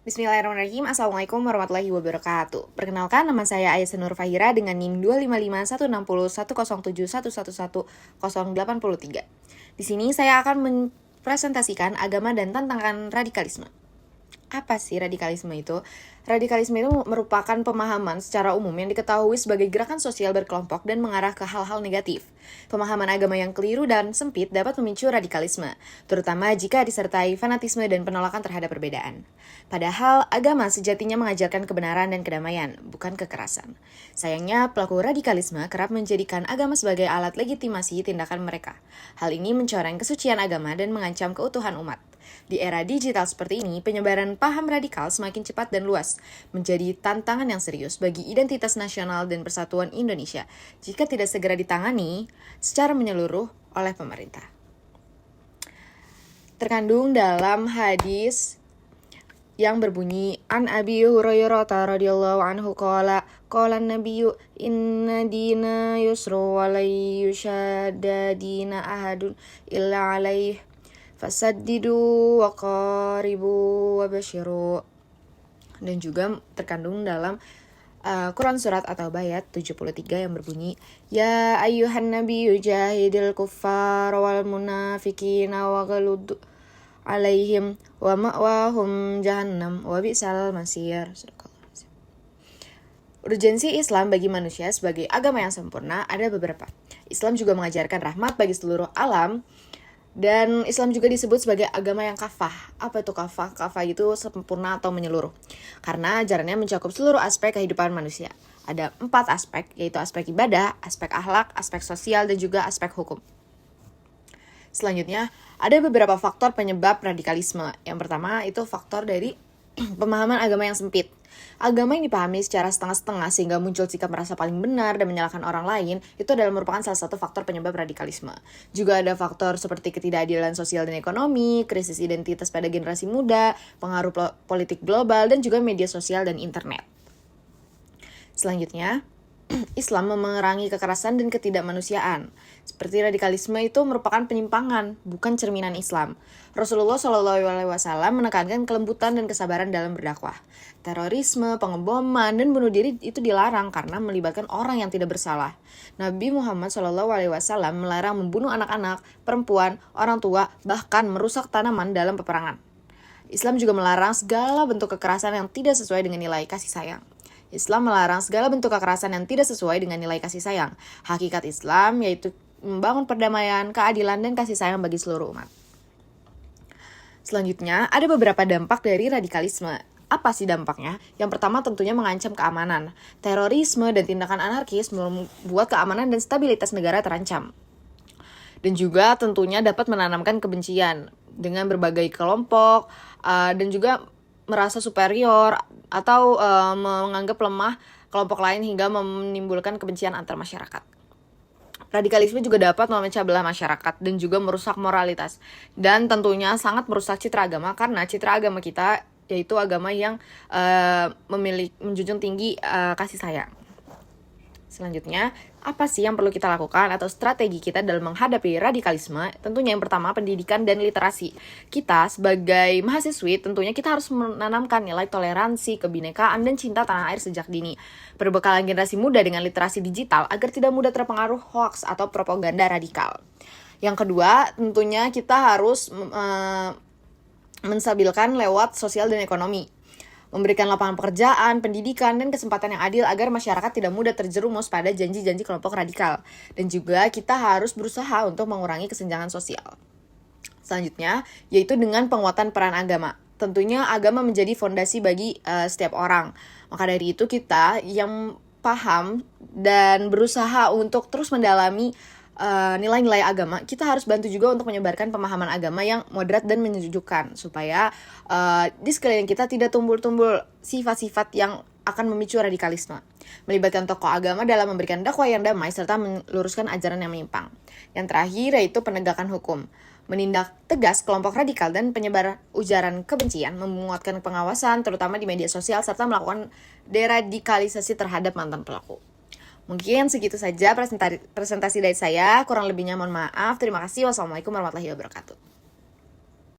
Bismillahirrahmanirrahim. Assalamualaikum warahmatullahi wabarakatuh. Perkenalkan, nama saya Ayesa Nur Fahira dengan NIM 2551601601083. Di sini saya akan mempresentasikan agama dan tantangan radikalisme. Apa sih radikalisme itu? Radikalisme itu merupakan pemahaman secara umum yang diketahui sebagai gerakan sosial berkelompok dan mengarah ke hal-hal negatif. Pemahaman agama yang keliru dan sempit dapat memicu radikalisme, terutama jika disertai fanatisme dan penolakan terhadap perbedaan. Padahal, agama sejatinya mengajarkan kebenaran dan kedamaian, bukan kekerasan. Sayangnya, pelaku radikalisme kerap menjadikan agama sebagai alat legitimasi tindakan mereka. Hal ini mencoreng kesucian agama dan mengancam keutuhan umat. Di era digital seperti ini, penyebaran paham radikal semakin cepat dan luas, menjadi tantangan yang serius bagi identitas nasional dan persatuan Indonesia jika tidak segera ditangani secara menyeluruh oleh pemerintah. Terkandung dalam hadis yang berbunyi An Abi Hurairah radhiyallahu anhu qala nabiyyu inna dina yusru wa la yushadda dina ahadun illa alaih fasaddidu wa qaribu wa basyiru. Dan juga terkandung dalam Quran surat At-Taubah 73 yang berbunyi Ya ayyuhan nabiyyu jahidil kuffar wal munafiqina wa ghalud alaihim wa ma'wahum jahannam wa bi'sal masir. Urgensi Islam bagi manusia sebagai agama yang sempurna ada beberapa. Islam juga mengajarkan rahmat bagi seluruh alam. Dan Islam juga disebut sebagai agama yang kafah. Apa itu kafah? Kafah itu sempurna atau menyeluruh. Karena ajarannya mencakup seluruh aspek kehidupan manusia. Ada 4 aspek, yaitu aspek ibadah, aspek akhlak, aspek sosial, dan juga aspek hukum. Selanjutnya, ada beberapa faktor penyebab radikalisme. Yang pertama itu faktor dari pemahaman agama yang sempit. Agama yang dipahami secara setengah-setengah sehingga muncul sikap merasa paling benar dan menyalahkan orang lain, itu adalah merupakan salah satu faktor penyebab radikalisme. Juga ada faktor seperti ketidakadilan sosial dan ekonomi, krisis identitas pada generasi muda, pengaruh politik global, dan juga media sosial dan internet. Selanjutnya, Islam memerangi kekerasan dan ketidakmanusiaan. Seperti radikalisme itu merupakan penyimpangan, bukan cerminan Islam. Rasulullah SAW menekankan kelembutan dan kesabaran dalam berdakwah. Terorisme, pengeboman, dan bunuh diri itu dilarang karena melibatkan orang yang tidak bersalah. Nabi Muhammad SAW melarang membunuh anak-anak, perempuan, orang tua, bahkan merusak tanaman dalam peperangan. Islam juga melarang segala bentuk kekerasan yang tidak sesuai dengan nilai kasih sayang. Islam melarang segala bentuk kekerasan yang tidak sesuai dengan nilai kasih sayang. Hakikat Islam yaitu membangun perdamaian, keadilan, dan kasih sayang bagi seluruh umat. Selanjutnya, ada beberapa dampak dari radikalisme. Apa sih dampaknya? Yang pertama tentunya mengancam keamanan. Terorisme dan tindakan anarkis membuat keamanan dan stabilitas negara terancam. Dan juga tentunya dapat menanamkan kebencian dengan berbagai kelompok dan juga merasa superior atau menganggap lemah kelompok lain hingga menimbulkan kebencian antar masyarakat. Radikalisme juga dapat memecah belah masyarakat dan juga merusak moralitas. Dan tentunya sangat merusak citra agama karena citra agama kita yaitu agama yang menjunjung tinggi kasih sayang. Selanjutnya, apa sih yang perlu kita lakukan atau strategi kita dalam menghadapi radikalisme? Tentunya yang pertama, pendidikan dan literasi. Kita sebagai mahasiswi, tentunya kita harus menanamkan nilai toleransi, kebinekaan, dan cinta tanah air sejak dini. Berbekal generasi muda dengan literasi digital agar tidak mudah terpengaruh hoaks atau propaganda radikal. Yang kedua, tentunya kita harus menstabilkan lewat sosial dan ekonomi. Memberikan lapangan pekerjaan, pendidikan, dan kesempatan yang adil agar masyarakat tidak mudah terjerumus pada janji-janji kelompok radikal. Dan juga kita harus berusaha untuk mengurangi kesenjangan sosial. Selanjutnya, yaitu dengan penguatan peran agama. Tentunya agama menjadi fondasi bagi setiap orang. Maka dari itu kita yang paham dan berusaha untuk terus mendalami nilai-nilai agama, kita harus bantu juga untuk menyebarkan pemahaman agama yang moderat dan menyejukkan supaya di sekeliling kita tidak tumbul-tumbul sifat-sifat yang akan memicu radikalisme. Melibatkan tokoh agama dalam memberikan dakwah yang damai serta meluruskan ajaran yang menyimpang. Yang terakhir yaitu penegakan hukum. Menindak tegas kelompok radikal dan penyebar ujaran kebencian, menguatkan pengawasan terutama di media sosial serta melakukan deradikalisasi terhadap mantan pelaku. Mungkin segitu saja presentasi dari saya. Kurang lebihnya mohon maaf. Terima kasih. Wassalamualaikum warahmatullahi wabarakatuh.